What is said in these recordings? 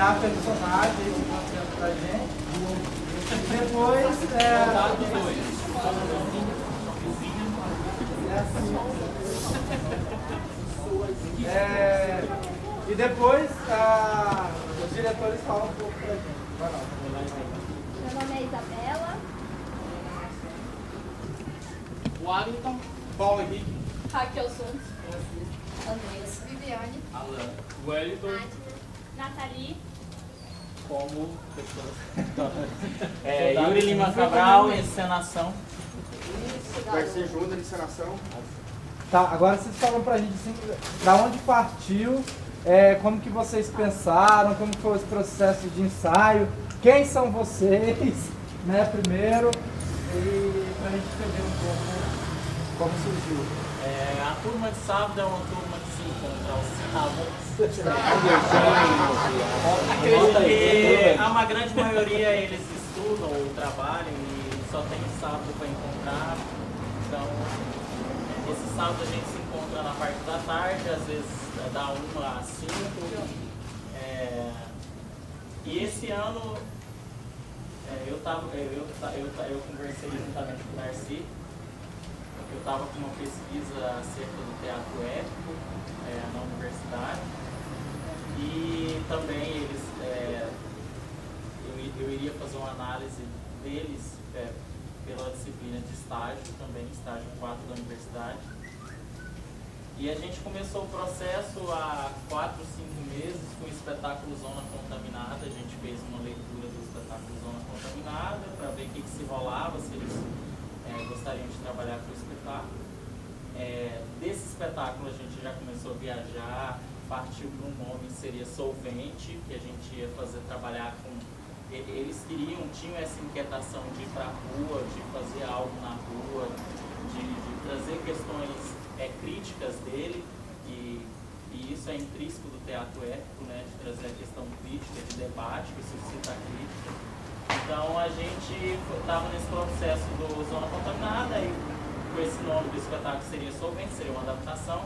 criar personagens pra gente. Depois e depois os diretores falam um pouco pra gente. Vai lá. Meu nome é Isabela. Wellington, Paulo Henrique, Raquel Santos. Andressa. Viviane. Alan, Wellington, Nathalie. como pessoas. Yuri Lima Cabral, encenação. Garcia Júnior, encenação. Tá, agora vocês falam pra gente assim, da onde partiu, como que vocês pensaram, como foi esse processo de ensaio, quem são vocês, né, primeiro, e pra gente entender um pouco como surgiu. A turma de sábado é uma turma que se encontra aos sábados. Porque a grande maioria eles estudam ou trabalham e só tem o sábado para encontrar. Então, esse sábado a gente se encontra na parte da tarde, às vezes da 1 às 5. E esse ano eu conversei juntamente com o Darcy. Eu estava com uma pesquisa acerca do teatro épico na universidade e também eu iria fazer uma análise deles pela disciplina de estágio, também estágio 4 da universidade. E a gente começou o processo há 4, 5 meses com o espetáculo Zona Contaminada. A gente fez uma leitura do espetáculo Zona Contaminada para ver o que se rolava, se eles gostariam de trabalhar com o espetáculo. Desse espetáculo a gente já começou a viajar, partiu para um nome que seria Solvente, que a gente ia trabalhar com... Eles tinham essa inquietação de ir para a rua, de fazer algo na rua, de trazer questões críticas dele, e isso é intrínseco do teatro épico, né, de trazer a questão crítica, de debate, que suscita a crítica. Então a gente estava nesse processo do Zona Contaminada, e com esse nome do espetáculo seria Solvente, seria uma adaptação.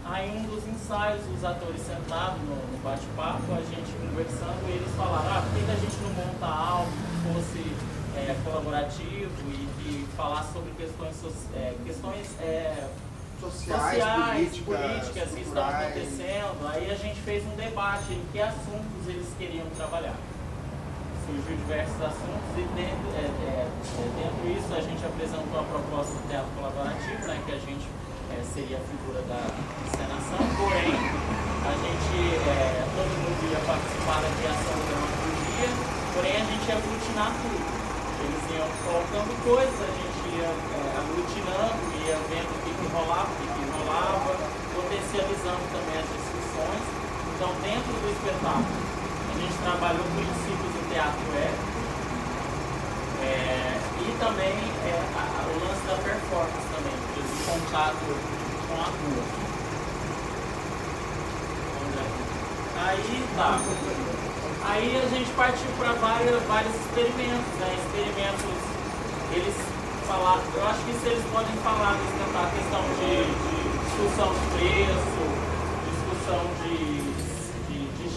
Aí um dos ensaios, os atores sentados no bate-papo, a gente conversando, e eles falaram, por que a gente não monta algo que fosse colaborativo e que falasse sobre questões sociais, políticas que estão acontecendo. Aí a gente fez um debate em que assuntos eles queriam trabalhar. Surgiu diversos assuntos e dentro disso a gente apresentou a proposta do teatro colaborativo, né, que a gente seria a figura da encenação, porém a gente, todo mundo ia participar da criação da dramaturgia, porém a gente ia aglutinar tudo. Eles iam colocando coisas, a gente ia aglutinando, ia vendo o que rolava, potencializando também as discussões. Então, dentro do espetáculo, a gente trabalhou princípios do teatro épico e também o lance da performance também, de contato com a rua. Aí a gente partiu para vários experimentos, né? Experimentos, eles falaram, eu acho que isso eles podem falar, a questão de discussão de preço, discussão de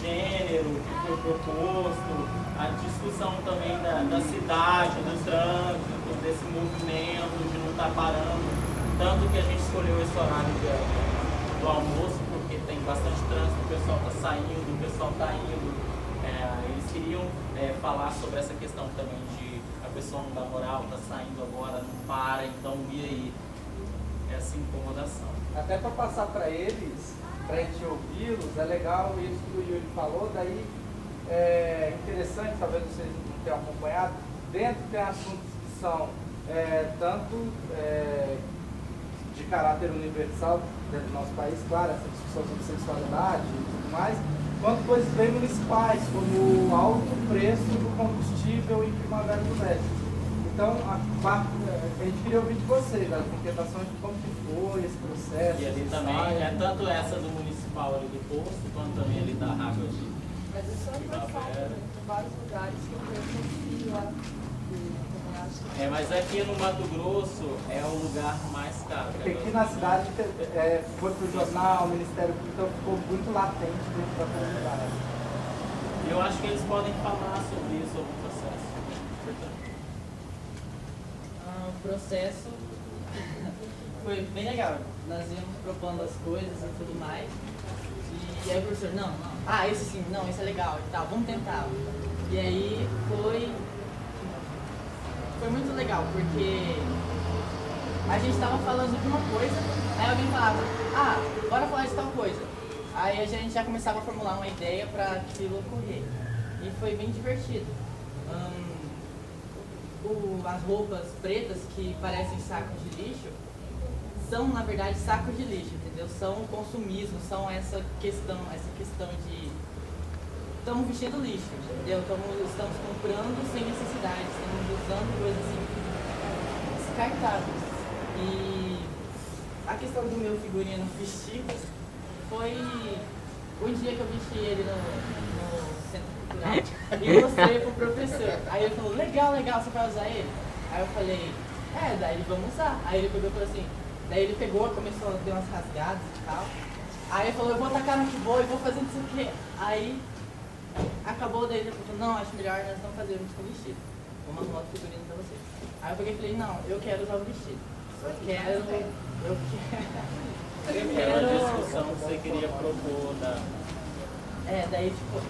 gênero, que foi proposto, a discussão também da cidade, do trânsito, desse movimento, de não estar parando. Tanto que a gente escolheu esse horário do almoço, porque tem bastante trânsito, o pessoal está saindo, o pessoal está indo. Eles queriam falar sobre essa questão também de a pessoa não dá moral, está saindo agora, não para, então e aí? Essa incomodação. Até para passar para eles, para a gente ouvi-los, é legal isso que o Yuri falou, daí é interessante, talvez vocês não tenham acompanhado, dentro tem assuntos que são tanto de caráter universal dentro do nosso país, claro, essa discussão sobre sexualidade e tudo mais, quanto coisas bem municipais, como o alto preço do combustível em Primavera do Leste. Então, a gente queria ouvir de vocês, as inquietações de como que foi esse processo. E ali também, tanto essa do municipal ali do posto, quanto também ali da água de Mas isso é Primavera. em vários lugares que eu conheci lá. Mas aqui no Mato Grosso é o lugar mais caro. Porque aqui na cidade foi para o jornal, o Ministério Público, então ficou muito latente dentro da comunidade. E Eu acho que eles podem falar sobre isso, sobre o processo. O processo foi bem legal. Nós íamos propondo as coisas e tudo mais. E aí o professor, não. Ah, esse sim, não, esse é legal e tal, vamos tentar. E aí foi muito legal, porque a gente estava falando de uma coisa, aí alguém falava, bora falar de tal coisa. Aí a gente já começava a formular uma ideia para aquilo ocorrer. E foi bem divertido. As roupas pretas que parecem sacos de lixo são, na verdade, sacos de lixo, entendeu? São o consumismo, são essa questão de... Estamos vestindo lixo, entendeu? Estamos comprando sem necessidade, estamos usando coisas assim descartáveis. E a questão do meu figurino vestido foi um dia que eu vesti ele no Centro Cultural e mostrei pro professor. Aí ele falou, legal, você vai usar ele? Aí eu falei, daí ele vamos usar. Aí ele pegou e falou assim, daí ele pegou, começou a ter umas rasgadas e tal. Aí ele falou, eu vou atacar no que vou e vou fazer não sei o quê. Aí acabou, daí ele falou, não, acho melhor nós não fazermos com vestido. Vou mandar outro figurino pra você. Aí eu peguei e falei, não, eu quero usar o vestido. Eu quero... Aquela discussão que você queria propor da... daí tipo...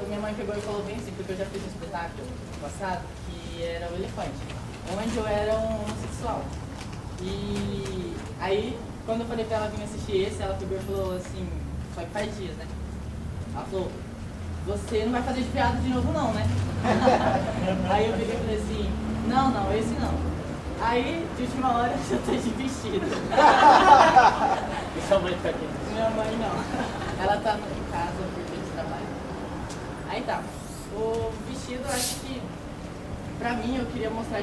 minha mãe pegou e falou bem assim, porque eu já fiz um espetáculo passado que era o Elefante, onde eu era um homossexual. E aí, quando eu falei pra ela vir assistir esse, ela pegou e falou assim, só que faz dias, né? Ela falou, você não vai fazer de piada de novo não, né? Aí eu peguei e falei assim, não, esse não. Aí, de última hora, eu tô de vestido. E sua mãe tá aqui? Minha mãe não. Ela tá em casa porque de trabalho. Aí tá. O vestido, eu acho que, pra mim, eu queria mostrar,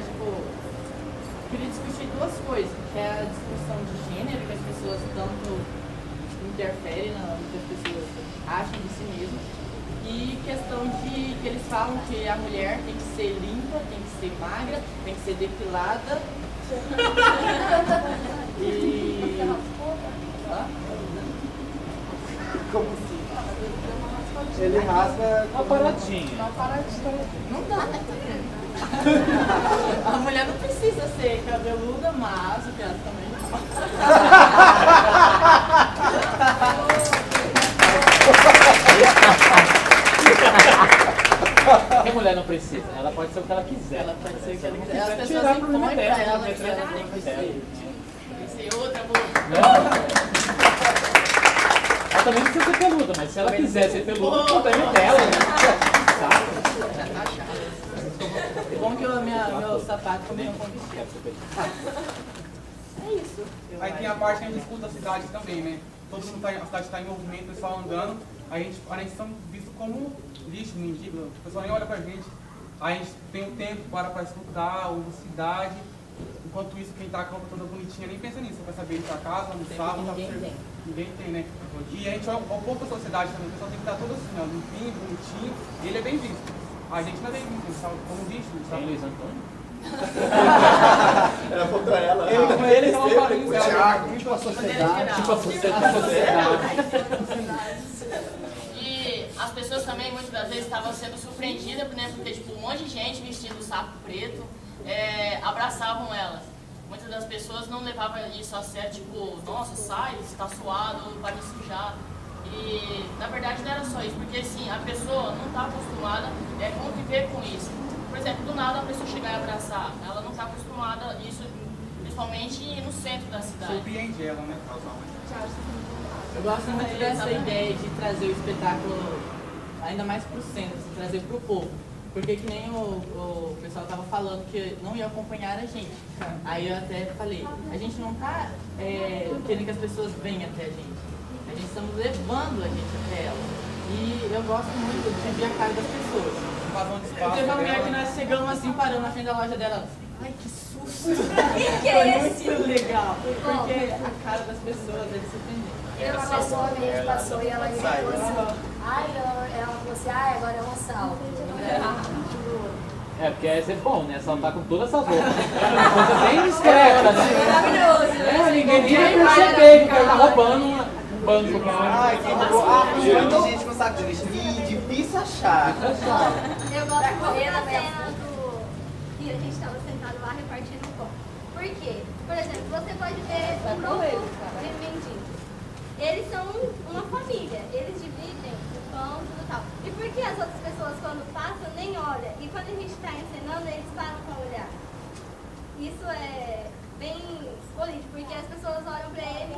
queria discutir duas coisas, que é a discussão de gênero, que as pessoas tanto interferem no que as pessoas acham de si mesmas, e questão de que eles falam que a mulher tem que ser limpa, tem que ser magra, tem que ser depilada. E... Como assim? Ele rasga... Uma paradinha. Não dá, né? A mulher não precisa ser cabeluda, mas o viado também não. A mulher não precisa, ela pode ser o que ela quiser. Ela pode ser o que ela quiser. As pessoas Tirar pro impõem pra dela, ela né? que ela tem que ser outra Ela também precisa ser peluda, mas se ela quiser ser peluda, o problema é dela, né? Bom que meu sapato combina com o vestido. É isso. Aí tem a parte que a gente escuta a cidade também, né? Todo mundo a cidade está em movimento, o pessoal andando, a gente são vistos como lixo, mendigo, o pessoal nem olha pra gente. Aí a gente tem um tempo para escutar, a cidade. Enquanto isso, quem tá com a roupa toda bonitinha nem pensa nisso, vai saber ir pra casa, almoçar, ninguém tem, né? E a gente olha um pouco a sociedade também, o pessoal tem que estar todo assim, ó, limpinho, bonitinho, e ele é bem visto. A gente não é bem visto, a gente tá como lixo, sabe? Luiz Antônio? Ela botou ela. Ele tava falando O Thiago. Tipo a sociedade. E as pessoas também, muitas das vezes, estavam sendo surpreendidas, por exemplo, ter um monte de gente vestindo saco preto, abraçavam elas. Muitas das pessoas não levavam isso a sério, tipo, nossa, sai, você tá suado, vai me sujar. E, na verdade, não era só isso, porque, assim, a pessoa não está acostumada a conviver com isso. Por exemplo, do nada a pessoa chegar e abraçar, ela não está acostumada a isso, principalmente no centro da cidade. Surpreende ela, né? Eu gosto muito dessa ideia de trazer o espetáculo ainda mais pro centro, assim, trazer pro povo. Porque que nem o pessoal tava falando que não ia acompanhar a gente. Aí eu até falei, a gente não tá querendo que as pessoas venham até a gente. A gente estamos levando a gente até elas. E eu gosto muito de ver a cara das pessoas. Teve uma mulher que nós chegamos assim, parando na frente da loja dela. Ai, que susto! Quem que é esse? Foi muito legal. Porque a cara das pessoas, eles se entenderam. Uma pessoa mesmo passou e ela me falou assim, ela falou assim, agora é um assalto. Porque ia ser bom, né? Saltar com todas essas roupas. Coisa bem discreta, né? Maravilhoso, né? Ninguém ia perceber que o cara tá roubando um banco. Ai, que roubou. Um monte de gente no saco de lixo. E devia achar. Eu gosto Pra muito correr da também é cena do que a gente estava sentado lá repartindo o pão. Por quê? Por exemplo, você pode ver um grupo de mendigos. Eles são uma família, eles dividem o pão, tudo tal. E por que as outras pessoas, quando passam, nem olham? E quando a gente está ensinando, eles param para olhar? Isso é bem político, porque as pessoas olham para ele,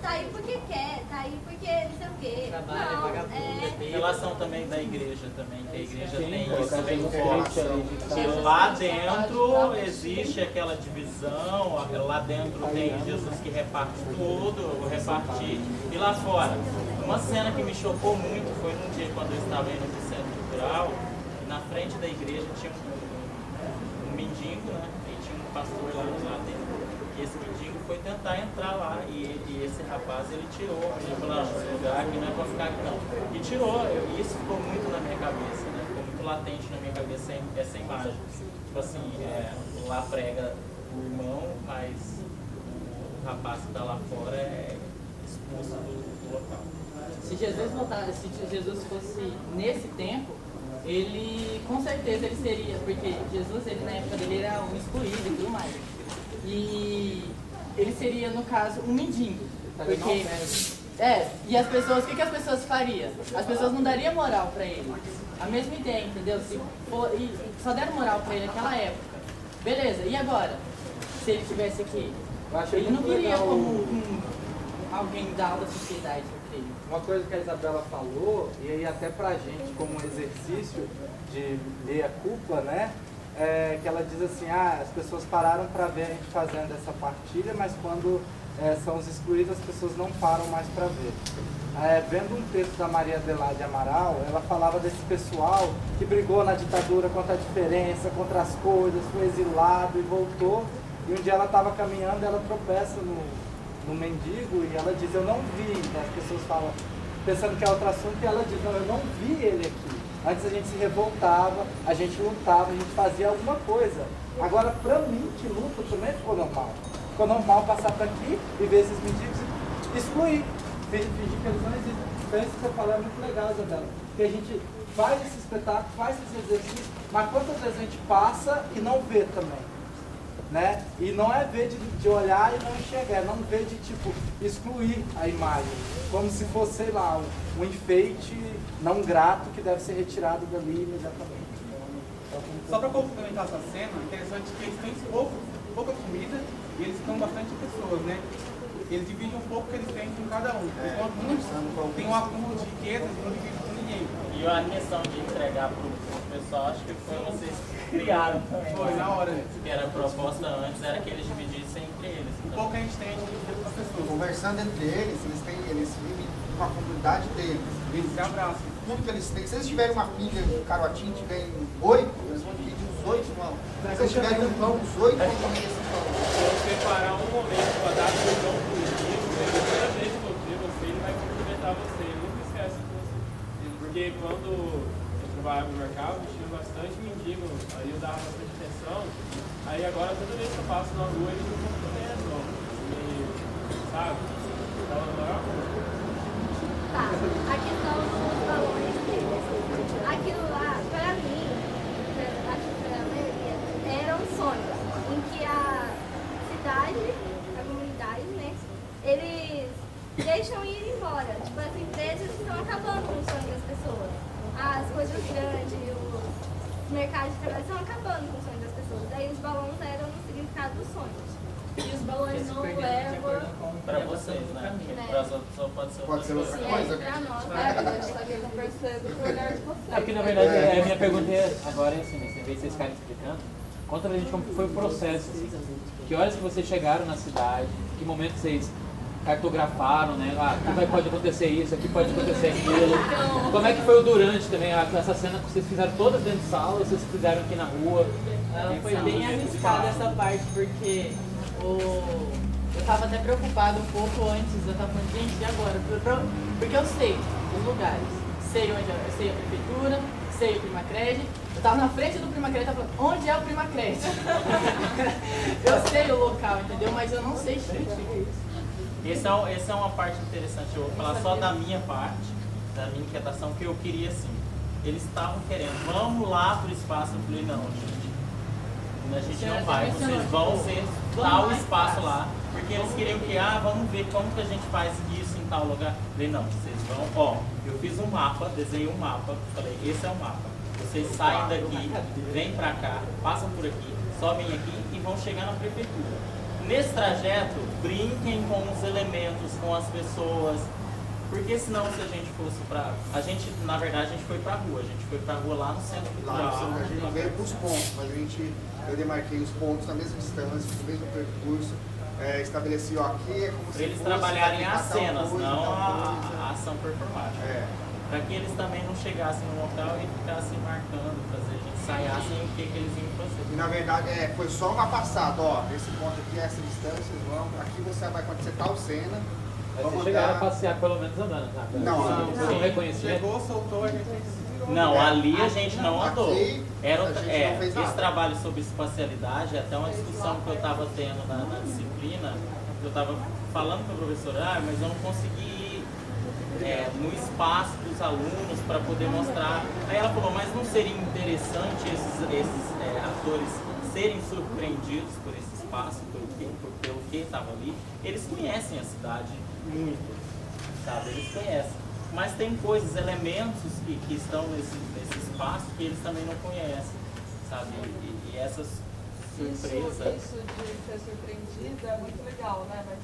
tá aí porque quer, tá aí porque não sei o quê. Trabalha, Não, vagabundo, Em relação também da igreja também, que a igreja tem Sim, isso bem forte. Que lá dentro existe aquela divisão, lá dentro tem Jesus que reparte tudo, eu vou repartir. E lá fora, uma cena que me chocou muito foi num dia quando eu estava indo para o centro cultural, e na frente da igreja tinha um mendigo, né? E tinha um pastor lá dentro. E esse mendigo foi tentar entrar lá e esse rapaz ele tirou, ele falou, não, esse lugar aqui não é pra ficar aqui não. E tirou, isso ficou muito na minha cabeça, né? Ficou muito latente na minha cabeça essa imagem. Tipo assim, lá prega o irmão, mas o rapaz que tá lá fora é expulso do local. Se Jesus fosse nesse tempo, ele com certeza ele seria, porque Jesus ele, na época dele era um excluído e tudo mais. E ele seria, no caso, um mendigo. Porque, e as pessoas, o que as pessoas fariam? As pessoas não dariam moral pra ele. A mesma ideia, entendeu? E só deram moral pra ele naquela época. Beleza, e agora? Se ele estivesse aqui? Ele não viria como alguém da alta sociedade, eu creio. Uma coisa que a Isabela falou, e aí até pra gente como um exercício de ler a culpa, né? Que ela diz assim, as pessoas pararam para ver a gente fazendo essa partilha, mas quando são os excluídos, as pessoas não param mais para ver. Vendo um texto da Maria Adelaide Amaral, ela falava desse pessoal que brigou na ditadura contra a diferença, contra as coisas, foi exilado e voltou, e um dia ela estava caminhando, ela tropeça no mendigo e ela diz, eu não vi, né? As pessoas falam, pensando que é outro assunto, e ela diz, não, eu não vi ele aqui. Antes a gente se revoltava, a gente lutava, a gente fazia alguma coisa. Agora, pra mim, que luta, também ficou normal. Ficou normal passar por aqui e ver esses mendigos e excluir. Fingir que eles não existem. Então isso que você falou é muito legal, Isabela. Porque a gente faz esse espetáculo, faz esse exercício, mas quantas vezes a gente passa e não vê também? Né? E não é ver de olhar e não enxergar, não ver de excluir a imagem, como se fosse, sei lá, um enfeite não grato que deve ser retirado dali imediatamente. Só para complementar essa cena, é interessante que eles têm pouca comida e eles ficam bastante pessoas, né? Eles dividem um pouco que eles têm com cada um. Enquanto uns tem um acúmulo de riquezas e não dividem com ninguém. E a questão de entregar pro pessoal, acho que foi vocês que criaram também. Foi, na hora. Que era a proposta antes, era que eles dividissem entre eles. Um pouco a gente tem, a gente divide com as pessoas. Conversando entre eles vivem com a comunidade deles. Eles se abraçam. Tudo que eles têm. Se eles tiverem uma pilha de carotinho, tiverem 8, eles vão dividir os 8, irmão. Se eles tiverem um pão, os 8 vão comer esse pão. Vamos preparar um momento para dar o pão para o mendigo, a primeira vez que eu ver você, ele vai cumprimentar você, ele nunca esquece de você. Porque quando eu trabalhava no mercado, tinha bastante mendigo, aí eu dava bastante atenção, aí agora toda vez que eu passo na rua, eles me cumprimentam, sabe? Então, não é uma coisa. Tá, a questão dos valores deles. Aquilo lá, pra mim, acho que pra maioria, eram sonhos em que a cidade, a comunidade, né, eles deixam ir embora. Tipo, as empresas estão acabando com o sonho das pessoas. As coisas grandes, os mercados de trabalho estão acabando com o sonho das pessoas. Daí os balões eram no significado dos sonhos. E os balões não levam Para vocês, né? Para as outras só pode ser Pode ser outra coisa. Pra nós, A gente está aqui conversando com o olhar de vocês. É que na verdade a minha pergunta agora é assim, né? Em vez de vocês ficarem explicando, conta pra gente como foi o processo, assim. Que horas que vocês chegaram na cidade, que momento vocês cartografaram, né? Aqui pode acontecer isso, aqui pode acontecer aquilo. Como é que foi o durante também? Essa cena que vocês fizeram todas dentro de sala, vocês fizeram aqui na rua? Foi bem arriscada essa parte, porque eu tava até preocupado um pouco antes, eu tava falando, gente, e agora? Porque eu sei os lugares, sei onde eu sei a prefeitura, sei o Primacred, eu tava na frente do Primacred, tava falando, onde é o Primacred? Eu sei o local, entendeu? Mas eu não sei. Essa é uma parte interessante, eu vou falar só da minha parte. da minha inquietação, que eu queria assim. Eles estavam querendo, vamos lá pro espaço. Eu falei, não, gente, a gente não vai, vocês vão ser tal espaço lá, porque eles queriam que, vamos ver como que a gente faz isso em tal lugar. Eu falei, não, vocês vão, eu fiz um mapa, desenhei um mapa, falei, esse é o mapa. Vocês saem daqui, vêm pra cá, passam por aqui, sobem aqui e vão chegar na prefeitura. Nesse trajeto, brinquem com os elementos, com as pessoas, porque senão se a gente fosse na verdade, a gente foi pra rua, lá no centro cultural. A gente veio para os pontos, mas eu demarquei os pontos na mesma distância, no mesmo percurso, estabeleci, aqui é como se eles trabalharem as cenas, não a ação performática. Para que eles também não chegassem no local e ficassem marcando, fazer a gente ensaiassem o que eles iam fazer. E na verdade foi só uma passada, nesse ponto aqui, essa distância, aqui você vai acontecer tal cena. Vocês chegaram a passear pelo menos andando, tá? Não reconhecimento. Chegou, soltou, a gente virou. Não, ali a gente não andou. Esse trabalho sobre espacialidade, até uma discussão que eu estava tendo na disciplina, eu estava falando com a professora, mas eu não consegui ir no espaço dos alunos para poder mostrar. Aí ela falou, mas não seria interessante esses atores serem surpreendidos por esse espaço, pelo que estava ali? Eles conhecem a cidade muito, sabe? Eles conhecem. Mas tem coisas, elementos que estão nesse espaço que eles também não conhecem, sabe? E essas surpresas... Isso de ser surpreendido é muito legal, né? Mas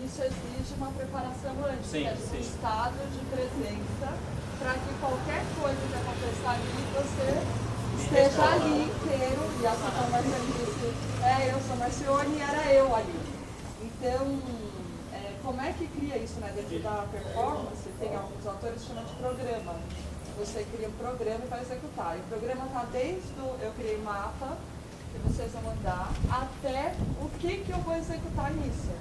isso exige uma preparação antes, sim, um estado de presença, para que qualquer coisa que aconteça ali, você esteja ali inteiro, e assim como a Marcione disse, eu sou Marcione e era eu ali. Então, como é que cria isso, né? Dentro da performance, tem alguns autores que chamam de programa. Você cria um programa e vai executar. E o programa está desde eu criei um mapa, que vocês vão andar, até o que eu vou executar nisso.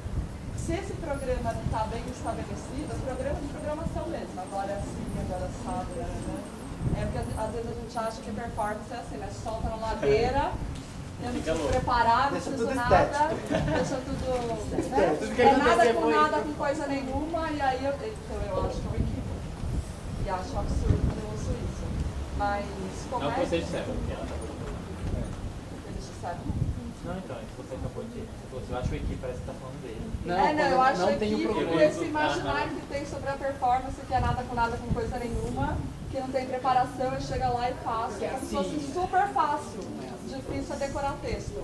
Se esse programa não está bem estabelecido, o programa de programação mesmo, agora é assim, agora sabe, né? Porque às vezes a gente acha que performance é assim, né? Solta na ladeira, eu não preciso preparar, não preciso nada, deixa tudo, né? Nada com coisa nenhuma, e aí então eu acho que é um equívoco. E acho um absurdo quando eu ouço isso. Mas como é o que vocês disseram, eles disseram? Não, então, você acabou de... Eu acho que o equipe parece que está falando dele. Eu acho não tem equívoco esse imaginário que tem sobre a performance, que é nada com coisa nenhuma, que não tem preparação, eu chego lá e faço, como se fosse super fácil, difícil é decorar texto.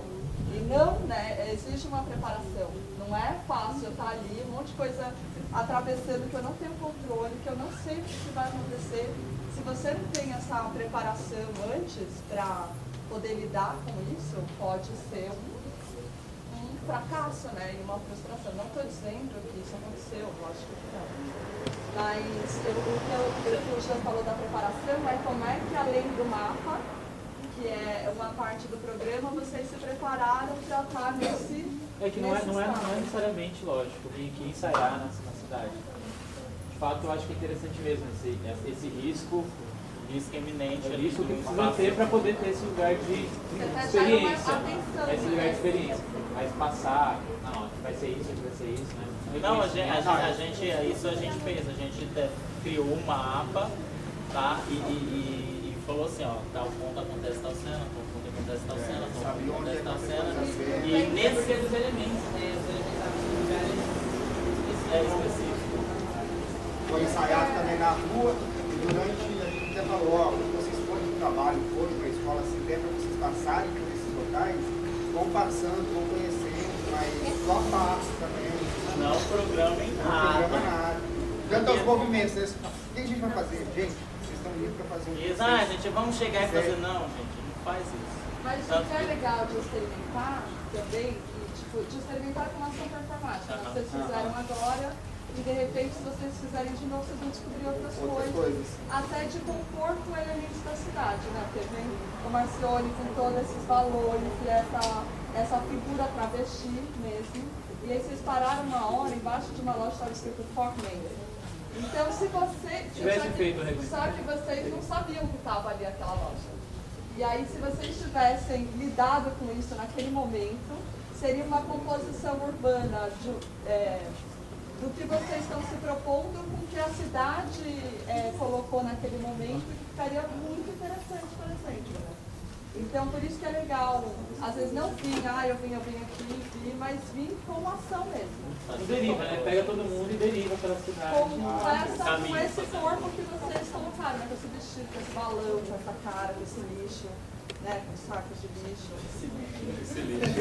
E não, né, existe uma preparação, não é fácil eu estar ali, um monte de coisa atravessando que eu não tenho controle, que eu não sei o que vai acontecer. Se você não tem essa preparação antes para poder lidar com isso, pode ser um fracasso, né, e uma frustração. Não estou dizendo que isso aconteceu, lógico que não. Mas o Jean falou da preparação, mas como é que além do mapa, que é uma parte do programa, vocês se prepararam para estar nesse... que não é necessariamente lógico vir aqui ensaiar na cidade. De fato, eu acho que é interessante mesmo esse risco eminente. É isso que precisa ter para poder ter esse lugar de experiência. Esse lugar de experiência. Mas passar, não, vai ser isso, né? Não, a gente fez. A gente criou um mapa, tá? E falou assim, tal ponto acontece tal cena, tal ponto acontece tal cena, tal ponto acontece tal cena. E nesses elementos, específico. Foi ensaiado também na rua, e durante... Você falou, quando vocês forem de trabalho, forem para a escola, se der para vocês passarem por esses locais, vão passando, vão conhecendo, mas só passo também. Não programem nada. Tanto aos movimentos, o que a gente vai fazer? Gente, vocês estão indo para fazer um exato, gente, vamos chegar e fazer, não, gente, não faz isso. Mas o que é legal de experimentar também, de experimentar com ação performática. Vocês fizeram agora. E de repente, se vocês fizerem de novo, vocês vão descobrir outras coisas. Até de compor com elementos da cidade, né? Porque vem o Marcione com todos esses valores e essa figura travesti mesmo. E aí vocês pararam uma hora, embaixo de uma loja estava escrito Forkman. Então, se você... Só que vocês não sabiam que estava ali aquela loja. E aí, se vocês tivessem lidado com isso naquele momento, seria uma composição urbana do que vocês estão se propondo com o que a cidade colocou naquele momento, que ficaria muito interessante para a gente. Né? Então, por isso que é legal, às vezes não vir, eu vim aqui, mas vir com ação mesmo. Deriva, né? Pega todo mundo e deriva pela cidade. Com esse corpo que vocês colocaram, né? Com esse vestido, com esse balão, com essa cara, com esse lixo, né? Com sacos de lixo. Esse lixo.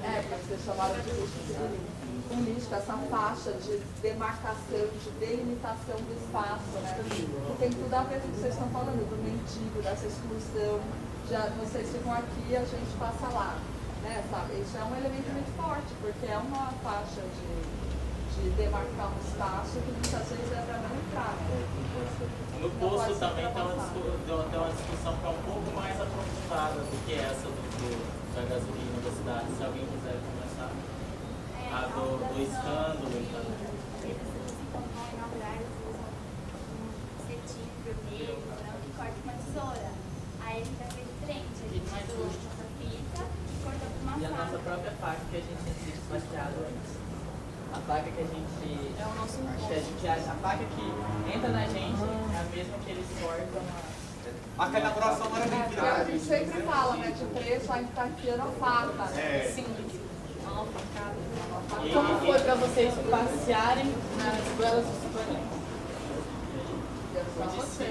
Porque vocês chamaram de lixo, com lixo, com essa faixa de demarcação, de delimitação do espaço, né? Que tem tudo a ver com o que vocês estão falando, do mendigo, dessa exclusão, vocês ficam aqui e a gente passa lá. Né, sabe? Isso é um elemento muito forte, porque é uma faixa de demarcar um espaço que muitas vezes é para não entrar. No posto também tem uma discussão que é um pouco mais aprofundada do que essa da gasolina da cidade. Se alguém quiser começar do escândalo. Corta uma tesoura. Aí ele vai ver diferente. Ele tesoura essa fita e corta com uma E a faca. nossa própria faca que a gente tinha desmascarado antes. A faca que a gente. É o nosso A faca que entra na gente é a mesma que eles cortam. Aquela grossa não era bem virada. A gente sempre fala, né? De preço, a gente tá enfiando a faca. Sim. Uma facada. Como foi para vocês passearem nas goelas do Subanão? Só você.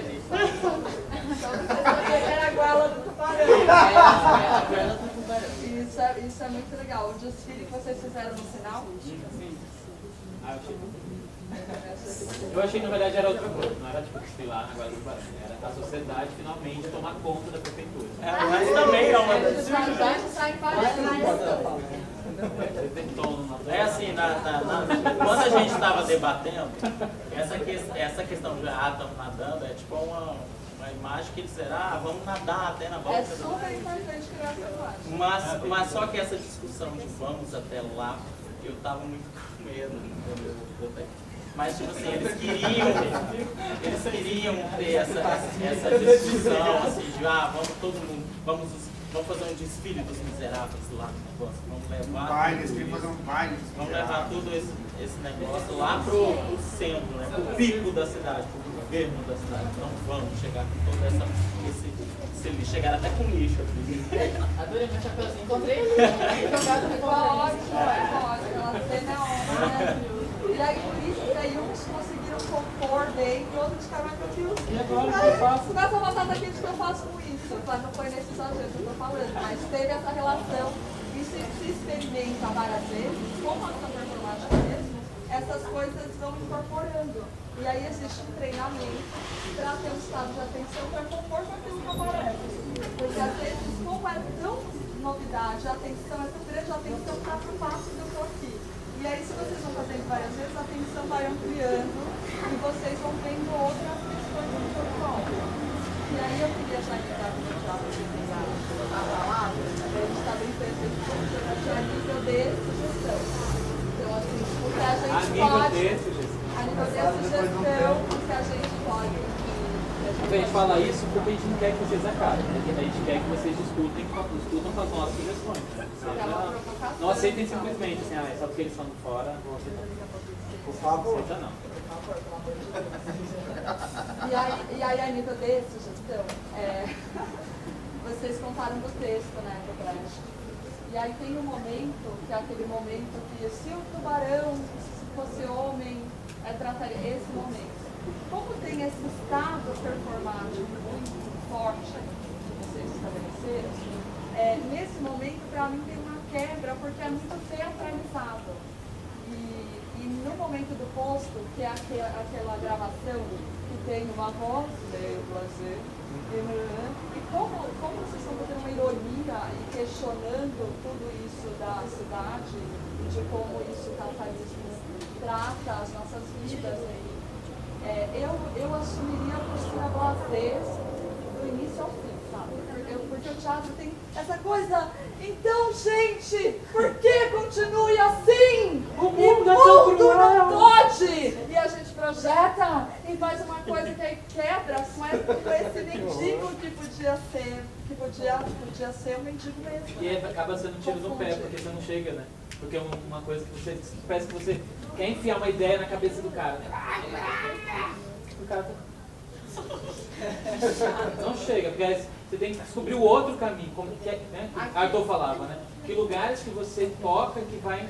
Era a goela do tubarão. A goela do tubarão. Isso é muito legal. O desfile que vocês fizeram no sinal? Sim. Eu achei que na verdade era outra coisa, não era tipo desfilar na Guarda do Barão, era a sociedade finalmente tomar conta da prefeitura. Mas também é uma É assim, quando a gente estava debatendo, essa questão de estamos nadando, é tipo uma imagem que eles disseram, vamos nadar até na volta. É super importante criar essa imagem. Mas só que essa discussão de vamos até lá, eu estava muito com medo, entendeu? Mas tipo assim, eles queriam ter essa discussão assim, de vamos todo mundo, vamos fazer um desfile dos miseráveis lá no negócio, vamos levar. Eles queriam fazer um baile. Vamos levar tudo esse negócio lá pro centro, né? Pro pico da cidade, pro governo da cidade. Não vamos chegar com todo esse lixo, chegar até com lixo aqui. Adorei meu chapeuzinho, encontrei ele jogado no Pode, ela tem na onda. E aí, por isso que aí uns conseguiram compor bem e outros ficaram confusos. E agora o que eu faço? Nessa batata aqui, o que eu faço com isso? Não foi nesse exagero que eu tô falando, mas teve essa relação. E se experimenta várias vezes, como a nossa personagem mesmo, essas coisas vão incorporando. E aí existe um treinamento para ter um estado de atenção para compor com aquilo que aparece. Porque às vezes, como é tão novidade, a atenção é tão grande, a atenção está pro passo que eu estou aqui. E aí, se vocês vão fazendo várias vezes, a atenção vai ampliando e vocês vão vendo outras questões do corpo. E aí eu queria já ligar para o Thiago a palavra, a gente está brincando de a nível de sugestão. Então, assim, o que a gente pode... A nível de sugestão, o que a gente pode... A gente fala isso porque a gente não quer que vocês acabem, né? A gente quer que vocês discutam com as nossas sugestões. Não aceitem simplesmente assim, só porque eles estão de fora, vão aceitar. Por favor. Aceita não. E aí, a nível de sugestão, vocês contaram do texto, né, do Brecht. E aí tem um momento, que é aquele momento que se o tubarão, se fosse homem, trataria esse momento. Como tem esse estado performático muito forte que vocês estabeleceram, nesse momento, para mim, tem uma quebra, porque é muito teatralizado. E no momento do posto, que é aquela gravação que tem uma voz, e como vocês estão fazendo uma ironia e questionando tudo isso da cidade e de como isso, o capitalismo, trata as nossas vidas aí. Eu assumiria a postura blasé do início ao fim, sabe? Porque o teatro tem essa coisa. Então, gente, por que continue assim? O mundo não pode! E a gente, pra projeta e faz uma coisa que aí quebra com esse mendigo que podia ser um mendigo mesmo. E aí acaba sendo um tiro no pé, porque você não chega, né? Porque é uma coisa que você parece que você quer enfiar uma ideia na cabeça do cara, né? O cara tá... não chega, porque aí você tem que descobrir o outro caminho, como que é, né? Arthur falava, né? Que lugares que você toca que vai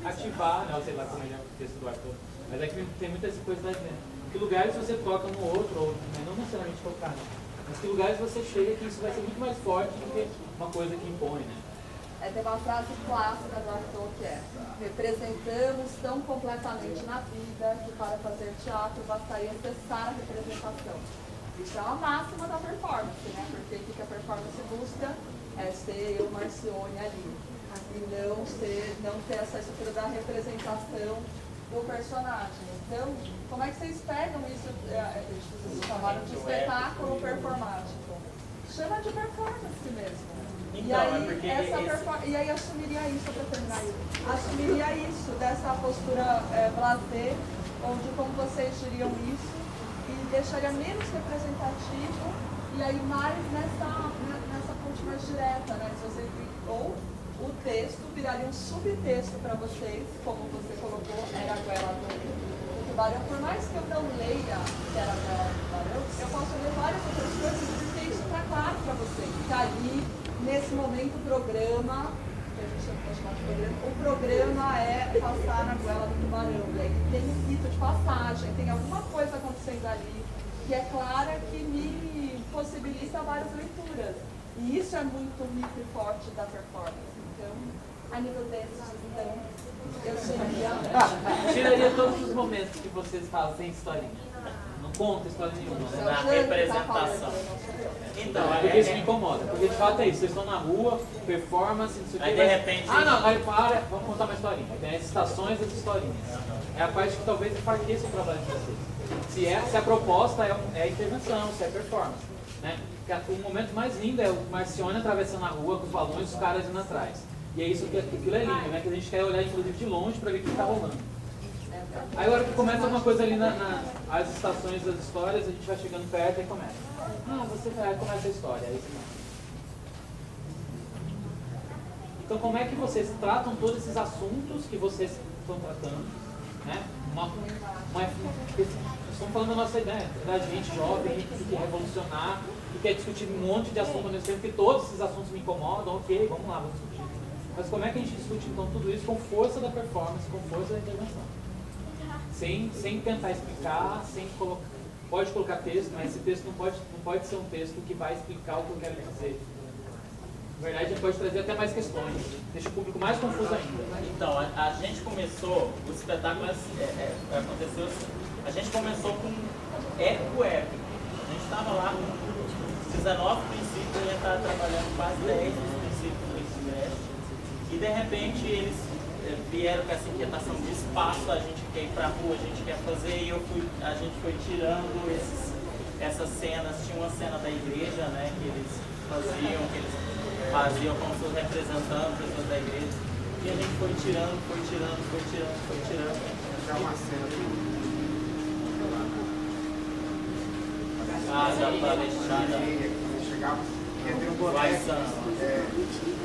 ativar, né? Eu sei lá como é o texto do Arthur, mas é que tem muita coisa lá dentro. Que lugares você toca no outro, ou não necessariamente tocar, né? Mas que lugares você chega que isso vai ser muito mais forte do que uma coisa que impõe, né? Tem uma frase clássica do Arthur que é: representamos tão completamente na vida que para fazer teatro bastaria cessar a representação. Isso é uma máxima da performance, né? Porque o que a performance busca é ser eu, Marcione, ali. E não ter essa estrutura da representação do personagem. Então, como é que vocês pegam isso? Vocês chamaram de espetáculo performático. Chama de performance mesmo. Então, e aí, é porque e aí assumiria isso, para terminar isso, assumiria isso dessa postura blasé, onde como vocês diriam isso, e deixaria menos representativo, e aí mais nessa ponte mais direta, né? Se você, ou o texto viraria um subtexto para vocês, como você colocou, era a goela do tubarão. Por mais que eu não leia que era a goela do tubarão, eu posso ler várias outras coisas, porque isso está claro para vocês. Está ali, nesse momento, o programa, que a gente pode chamar de programa, o programa é passar na goela do tubarão. E aí tem um rito de passagem, tem alguma coisa acontecendo ali, que é clara, que me possibilita várias leituras. E isso é muito rico e forte da performance. Então, a nível desses, então, eu seria... Tiraria todos os momentos que vocês falam sem historinha. Não conta história nenhuma, né? Na representação. Então, porque isso me incomoda. Porque de fato é isso, vocês estão na rua, performance, não sei o que. Aí de repente... Ah não, aí para, vamos contar uma historinha. Aí tem as estações das historinhas. É a parte que talvez enfraqueça o trabalho de vocês. Se a proposta é a intervenção, se é performance. Né? O momento mais lindo é o Marcione atravessando a rua com os balões e os caras indo atrás. E é isso que aquilo é lindo, né? Que a gente quer olhar inclusive de longe para ver o que está rolando. Aí a hora que começa alguma coisa ali nas estações das histórias, a gente vai chegando perto e começa. Você vai, começa a história. Aí você não. Então como é que vocês tratam todos esses assuntos que vocês estão tratando? Né? Estamos falando da nossa ideia, da gente jovem que quer revolucionar, que quer discutir um monte de assuntos ao mesmo tempo, que todos esses assuntos me incomodam, ok, vamos lá, vamos discutir. Mas como é que a gente discute então tudo isso com força da performance, com força da intervenção? Sem tentar explicar, sem colocar. Pode colocar texto, mas esse texto não pode ser um texto que vai explicar o que eu quero dizer. Na verdade, a gente pode trazer até mais questões, deixa o público mais confuso ainda. Então, a gente começou, o espetáculo aconteceu assim, a gente começou com épico. A gente estava lá com 19 princípios, a gente estava trabalhando quase 10 dos princípios do Expresso, e de repente eles vieram com essa inquietação de espaço, a gente quer ir para a rua, a gente quer fazer, e a gente foi tirando essas cenas. Tinha uma cena da igreja, né, que eles faziam como se fosse representando pessoas da igreja, e a gente foi tirando. Já uma cena Da Palestina. quando chegava, ia ter um boneco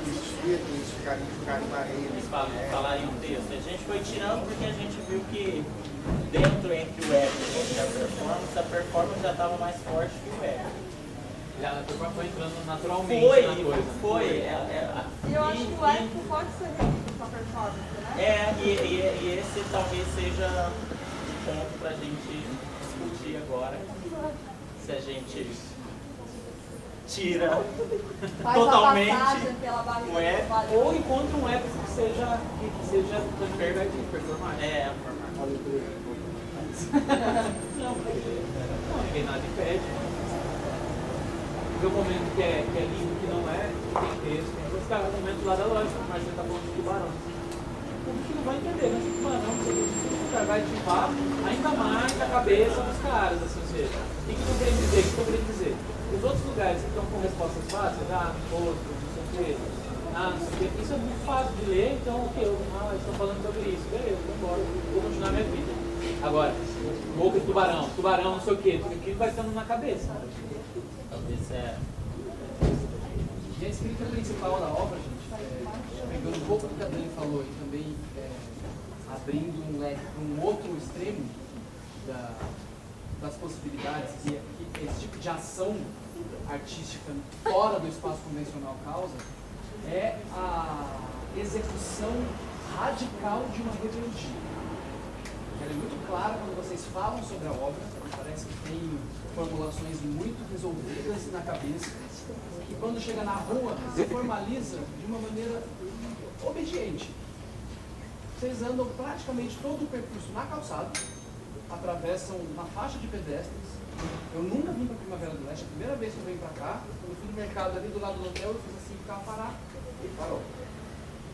vestido, eles ficarem na areia. Eles falarem um texto. A gente foi tirando porque a gente viu que dentro entre o épico e a performance já estava mais forte que o épico. A performance foi entrando naturalmente na coisa. Foi. E eu acho que o épico pode ser feito com a performance, né? E esse talvez seja um ponto para a gente discutir agora. Se a gente tira totalmente o épico, ou encontra um épico que seja também performático. Não, ninguém nada impede. Ver o momento que é lindo, que não é, que tem texto. Vou ficar no momento lá da lógica, mas você está falando de tubarão. O público não vai entender, né? Esse tubarão vai ativar ainda mais a cabeça dos caras, assim, ou seja, o que estão querendo dizer? O que estão querendo dizer? Os outros lugares que estão com respostas fáceis, rosto, não sei o quê, não sei o quê, isso é muito fácil de ler, então, ok, estão falando sobre isso, beleza, vou embora, vou continuar minha vida. Agora, boca de tubarão, tubarão, não sei o quê, tudo aquilo vai estando na cabeça. Talvez é. E a escrita principal da obra, gente, pegando um pouco do que a Dani falou e também abrindo um leque para um outro extremo das possibilidades que esse tipo de ação artística fora do espaço convencional causa, é a execução radical de uma rebeldia. Ela é muito clara quando vocês falam sobre a obra, parece que tem formulações muito resolvidas na cabeça, e quando chega na rua, se formaliza de uma maneira obediente. Vocês andam praticamente todo o percurso na calçada, atravessam uma faixa de pedestres. Eu nunca vim para Primavera do Leste, a primeira vez que eu venho para cá, quando eu fui no mercado ali do lado do hotel, eu fiz assim, o carro parar, e parou.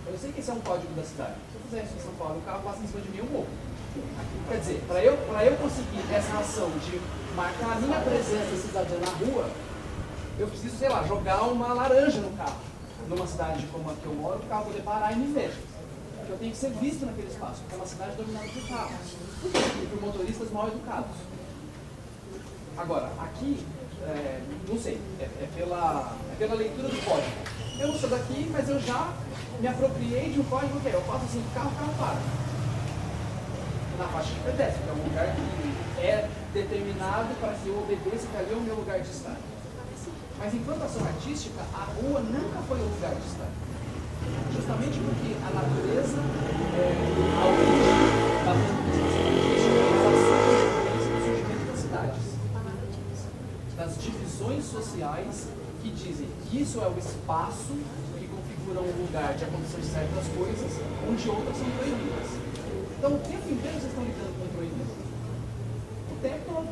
Eu sei que esse é um código da cidade. Se eu fizer isso em São Paulo, o carro passa em cima de mim, eu morro. Quer dizer, para eu conseguir essa ação de marcar a minha presença cidadã na rua, eu preciso, sei lá, jogar uma laranja no carro. Numa cidade como a que eu moro, o carro poder parar e me ver. Eu tenho que ser visto naquele espaço, porque é uma cidade dominada por carros e por motoristas mal educados. Agora, aqui, não sei, é pela leitura do código. Eu não sou daqui, mas eu já me apropriei de um código que eu faço assim, o carro para. Na faixa de pedestre, que é um lugar que é determinado para que eu obedeça, que ali é o meu lugar de estar. Mas enquanto ação artística, a rua nunca foi o lugar de estar. Justamente porque a natureza a origem da manifestação artística, do surgimento das cidades, das divisões sociais que dizem que isso é o espaço que configura um lugar de acontecer certas coisas, onde outras são proibidas. Então, o tempo inteiro vocês estão lidando com o proibido. O tempo todo.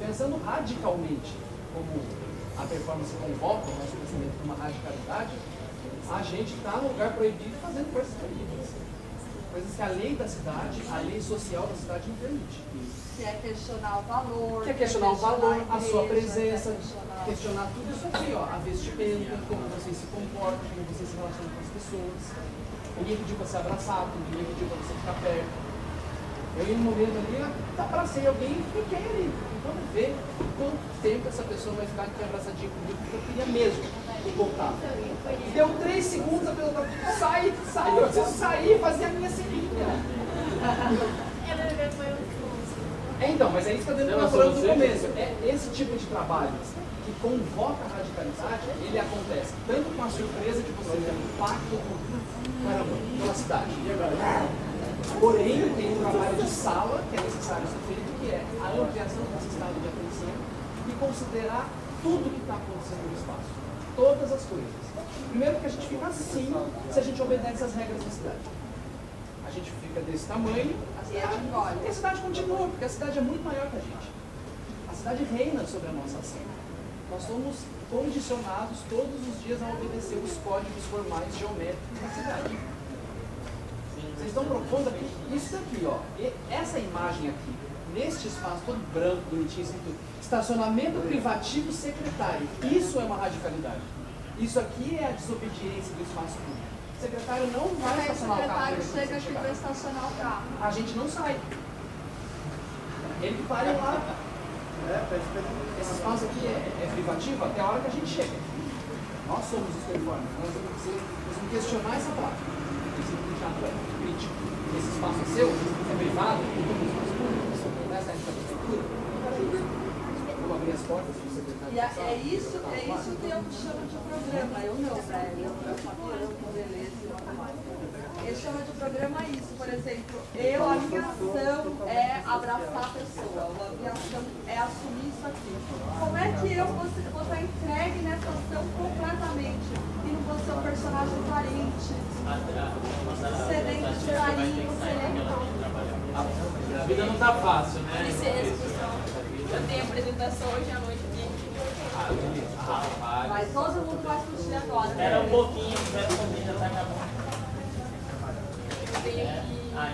Pensando radicalmente como a performance convoca o nosso pensamento para uma radicalidade, a gente está no lugar proibido fazendo coisas proibidas. Coisas que a lei da cidade, a lei social da cidade não permite. Que é questionar o valor. Que é questionar o valor, a sua presença, questionar tudo isso aqui, ó, a vestimenta, como vocês se comportam, como vocês se relacionam com as pessoas. Ninguém pediu para ser abraçado, ninguém pediu para você ficar perto. Eu, em um momento ali, abracei alguém e fiquei ali. Vamos ver quanto tempo essa pessoa vai ficar aqui abraçadinha comigo, porque eu queria mesmo voltar. Deu 3 segundos, a pessoa falou, sai, eu preciso sair, fazer a minha ceninha. Então, mas é isso que eu estava falando no começo. É esse tipo de trabalho que convoca a radicalidade, ele acontece tanto com a surpresa de você ter um impacto pela cidade. Porém, tem um trabalho de sala que é necessário ser feito, que é a ampliação desse estado de atenção e considerar tudo que está acontecendo no espaço. Todas as coisas. Primeiro que a gente fica assim se a gente obedece às regras da cidade. A gente fica desse tamanho e a cidade continua, porque a cidade é muito maior que a gente. A cidade reina sobre a nossa ação. Nós somos condicionados todos os dias a obedecer os códigos formais geométricos da cidade. Vocês estão propondo aqui, isso aqui, ó, essa imagem aqui, neste espaço todo branco, bonitinho, escrito estacionamento privativo secretário. Isso é uma radicalidade. Isso aqui é a desobediência do espaço público. O secretário não vai estacionar o carro. O secretário chega aqui para estacionar o carro. A gente não sai. Ele para lá. Esse espaço aqui é privativo até a hora que a gente chega. Nós somos os performers. Nós vamos questionar essa placa. Esse é crítico. Esse espaço é seu, é privado, é espaço público, essa é a infraestrutura. Vamos abrir as portas para o secretário. E é isso que eu chamo de programa. Eu não, com beleza e tudo mais. Ele chama de programa isso, por exemplo, a minha ação é abraçar a pessoa, a minha ação é assumir isso aqui. Como é que eu vou estar entregue nessa ação completamente e não vou ser um personagem carente, sedento de carinho, A vida não tá fácil, né? Eu tenho apresentação hoje à noite aqui. Mas todo mundo vai assistir agora. Espera um pouquinho, já tá acabando. Então tá.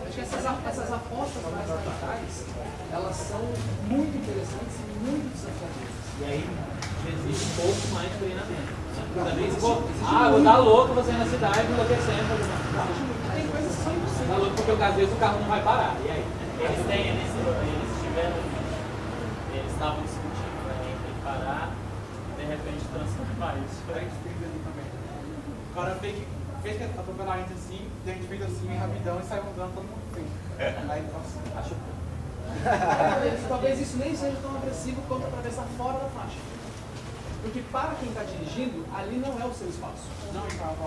Acho que essas apostas mais radicais, elas são muito interessantes e muito desafiadoras. E aí existe um pouco mais treinamento. Também vou dar louco você na cidade, enlouquecendo. Tem coisas que são impossíveis. Dá louco porque às vezes o carro não vai parar. E aí? Eles estavam discutindo, né, entre parar e de repente transformar isso. A gente fez ali também. O cara fez que atropelar a gente assim, e a gente fez assim, rapidão, e saiu andando, todo mundo fez. Aí, nossa, acho Talvez isso nem seja tão agressivo quanto atravessar fora da faixa. Porque para quem está dirigindo, ali não é o seu espaço.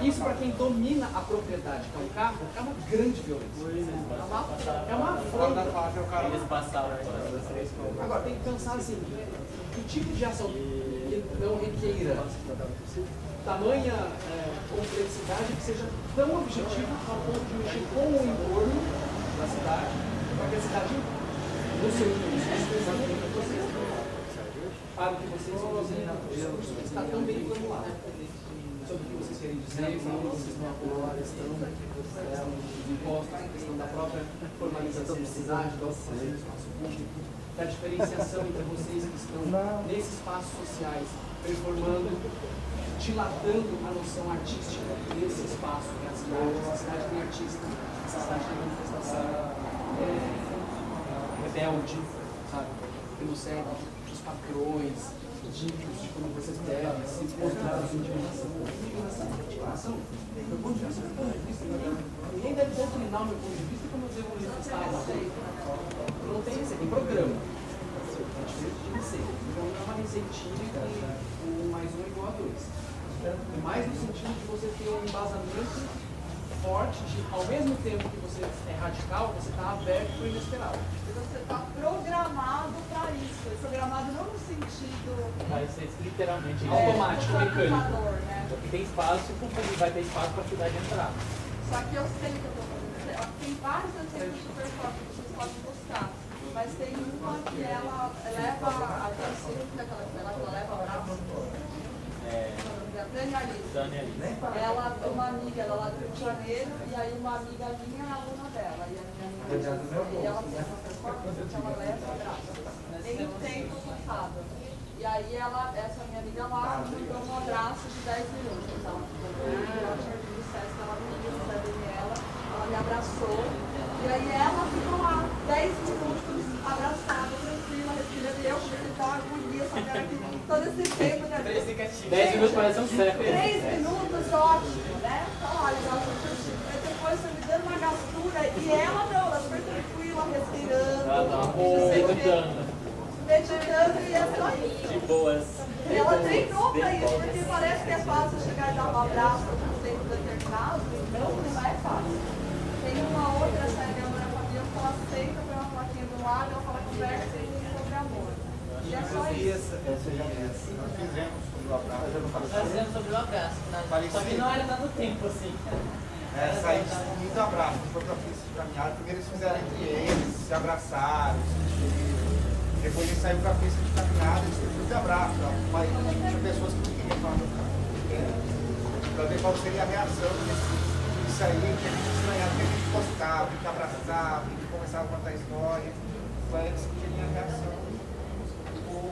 Isso para quem domina a propriedade, que é o carro, é uma grande violência. É uma afronta. Eles passaram. Agora, tem que pensar assim, que tipo de ação que não requeira tamanha complexidade que seja tão objetiva ao ponto de mexer com o entorno da cidade, para que a cidade, no seu interesse, para o que vocês dizem na discurso, está tão bem formulado sobre o que vocês querem dizer, sobre o que vocês vão aprovar, a questão dos impostos, a questão da própria formalização da cidade, da ocupação do espaço público, da diferenciação entre vocês que estão nesses espaços sociais, performando, dilatando a noção artística desse espaço, que é a cidade. Essa cidade tem artista, essa cidade tem manifestação rebelde, sabe? Que não segue os padrões ditos de como vocês devem se mostrar a sua indignação. Indignação, meu ponto de vista, ninguém deve doutrinar o meu ponto de vista como eu devo manifestar a receita. Não tem receita, tem programa. É diferente de receita. Então não é uma receitinha com mais um igual a dois. É mais no sentido de você ter um embasamento forte de, ao mesmo tempo que você é radical, você está aberto para o inesperado. Você está programado para isso. Programado não no sentido... Vai ser literalmente automático, mecânico. Né? Porque tem espaço e vai ter espaço para a cidade entrar. Só que eu sei que eu estou fazendo. Tem vários exemplos de performance que vocês podem buscar. Mas tem uma que ela leva a ela leva a braço. Dani Alice. Ela tem uma amiga, ela lá do Rio de Janeiro, e aí uma amiga minha é aluna dela. E a minha amiga e ela fez uma performance que ela leva a braço. Em tempo passado. E aí essa minha amiga lá mandou um abraço de 10 minutos. Então, ela tinha vindo o Sesc, ela viu da Daniela, ela me abraçou. E aí ela ficou lá 10 minutos abraçada, tranquila, respirando. E eu comecei a dar uma agonia, sabe? Todo esse tempo, né? 10 minutos parece um século. 3 minutos, ótimo, né? Tá lá, legal, mas depois foi me dando uma gastura. E ela não, ela super tranquila, respirando. Meditando e é só isso. De boas. Ela treinou pra isso, porque parece que é fácil chegar e dar um abraço para um tempo determinado, não é fácil. Tem uma outra série, a Amor Fabião, que ela senta para uma plaquinha do lado, ela fala conversa sobre amor. E é só isso. Nós fizemos sobre o abraço. Fazendo sobre o abraço. Só que não era dando tempo assim. Saímos muito abraço, foi para a pista de caminhada. Primeiro eles fizeram entre eles, se abraçaram, se despediram. Depois eles saíram para a pista de caminhada, eles fizeram muito abraço. Mas tinha pessoas que não queriam falar do carro. Para ver qual seria a reação disso aí, que a gente estranhava, que a gente postava, que abraçava, que começava a contar a história. Foi eles que queriam a reação do povo,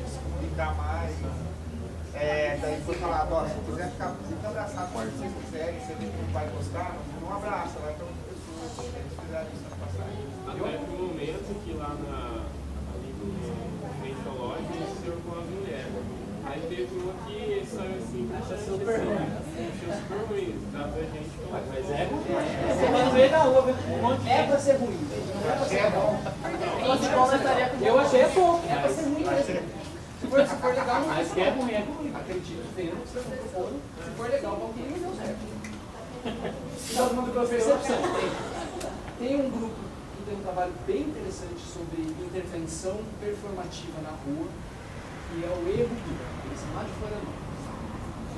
se comunicar mais. Daí foi falado, ó, se quiser ficar muito abraçado, pode se vocês quiserem, se ele não vai gostar, não abraça, vai para outra pessoa. Eles fizeram isso na passagem. Até pro momento que lá ali no Mentológico iniciou com as mulheres. Aí teve uma que saiu assim, achou super ruim. Achou super ruim, dá pra gente falar. Mas é ruim. Você vai no meio da rua, um monte de... É pra ser ruim, não é pra ser bom. Eu achei pouco. É pra ser ruim mesmo. Se for legal, não Mas que é ruim, é ruim. acredito, vendo que vocês estão propondo. Se for legal, vão querer e deu certo. Todo mundo com a percepção. Tem um grupo que tem um trabalho bem interessante sobre intervenção performativa na rua, que é o Erro Duro. Eles são lá de Florianópolis.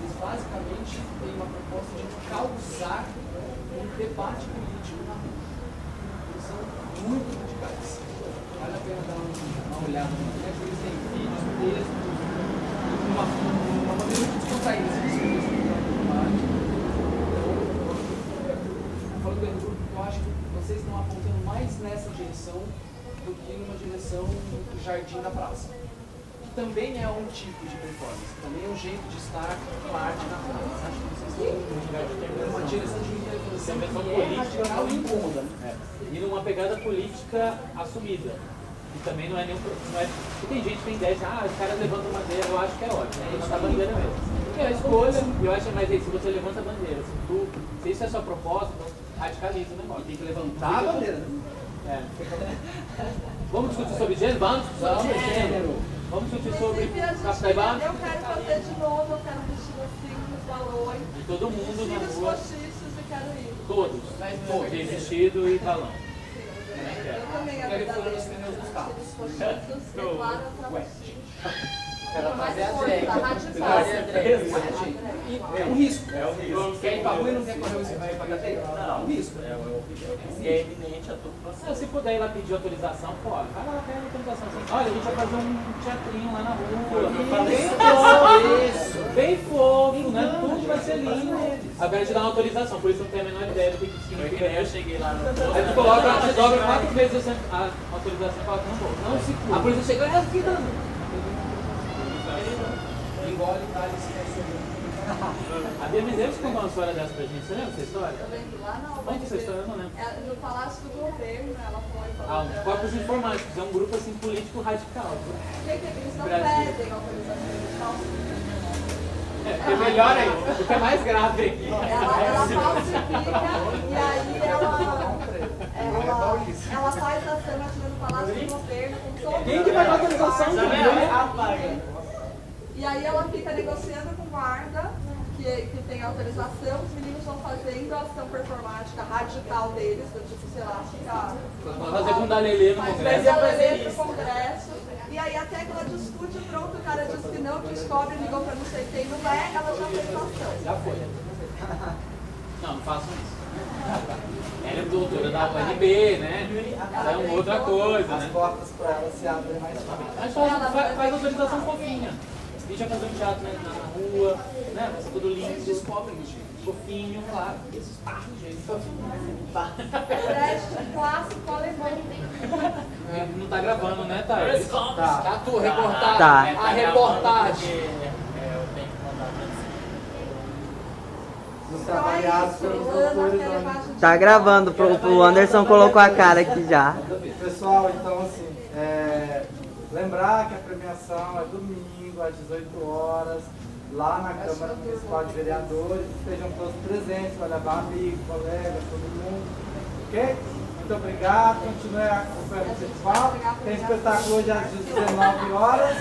Eles basicamente têm uma proposta de causar um debate político na rua. Eles são muito radicais. Vale a pena dar uma olhada na internet, eles têm vídeos, textos, uma maneira muito descontraída de discutir sobre o trabalho. Então, falando do grupo, eu acho que vocês estão apontando mais nessa direção do que numa direção do jardim da praça. também é um tipo de performance, também é um jeito de estar com a arte na praça. Acho que vocês estão uma direção de intervenção que é radical e incômoda. Né? E numa pegada política assumida. E também não é nenhum. Não é, porque tem gente que tem ideia de, os caras levantam bandeira, eu acho que é ótimo, levantar bandeira mesmo. E a escolha, eu acho, mas aí, se você levanta a bandeira, se isso é a sua proposta, então radicaliza o negócio. E tem que levantar a bandeira, né? Vamos discutir sobre gênero? Vamos discutir sobre gênero. Vamos discutir sobre Capital. Eu quero fazer de novo, eu quero vestir assim, os balões. E todo mundo na Os rua. postiços e quero ir. Todos. De vestido e balão. Eu também Quero ir furando os pneus dos carros. Os postiços declaram a travesti. Mais força, radical. É um risco. É o risco. Quer ir pra rua e não quer correr o risco, vai pagar tempo? Não, é um risco. É iminente a todo processo. Se puder ir lá pedir autorização, pode. Vai lá, pede autorização. Assim, olha, a gente vai fazer um teatrinho lá na rua. Bem fofo, né? Tudo vai ser lindo. Agora te dá uma autorização, por isso não tem a menor ideia do que significa. Eu cheguei lá no. Aí tu coloca, tu dobra 4 vezes a autorização e fala, não vou. Não se curva. A polícia chegou e aqui dando. Engole, tá, e esquece. A Bia Medeiros contou uma história dessa pra gente. Você lembra essa história? Eu lembro lá na Onde essa história? Eu não lembro. no Palácio do Governo, ela foi. Os Corpos Informáticos. É um grupo assim político radical. Eles não Brasil. pedem autorização, eles falsificam. É melhor ainda, porque é mais grave aqui. Ela falsifica e aí ela faz a cena no Palácio do Governo com todo Quem que vai dar autorização? E aí ela fica negociando com o guarda que tem autorização, os meninos vão fazendo a ação performática radical deles, do tipo, sei lá, ficar. Vamos fazer com o Dalelê no Congresso. Congresso. E aí até que ela discute, pronto, o cara diz que não, descobre, ligou pra não sei quem, não é, ela já fez a ação. Já foi. Não, não façam isso. Ela é doutora da UNB, né? É uma outra coisa, As né? portas para ela se abrem mais fácil. Mas faz autorização fofinha. A gente vai fazer um teatro na rua, né? Vai ser tudo lindo. Eles descobrem o jeito. Fofinho, claro. Eles partem do jeito. Preste clássico alemão. Não tá gravando, né, Thaís? Tá tu, reportagem. Tá. A reportagem. Eu tenho que mandar pra Nos trabalhados pelos doutores. Tá gravando, o Anderson colocou a cara aqui já. Pessoal, então assim, lembrar que a premiação é domingo às 18 horas, lá na Câmara Municipal de Vereadores. Estejam todos presentes, vai levar amigos, colegas, todo mundo. Ok? Muito obrigado, continue acompanhando o festival. Tem espetáculo hoje às 19 horas.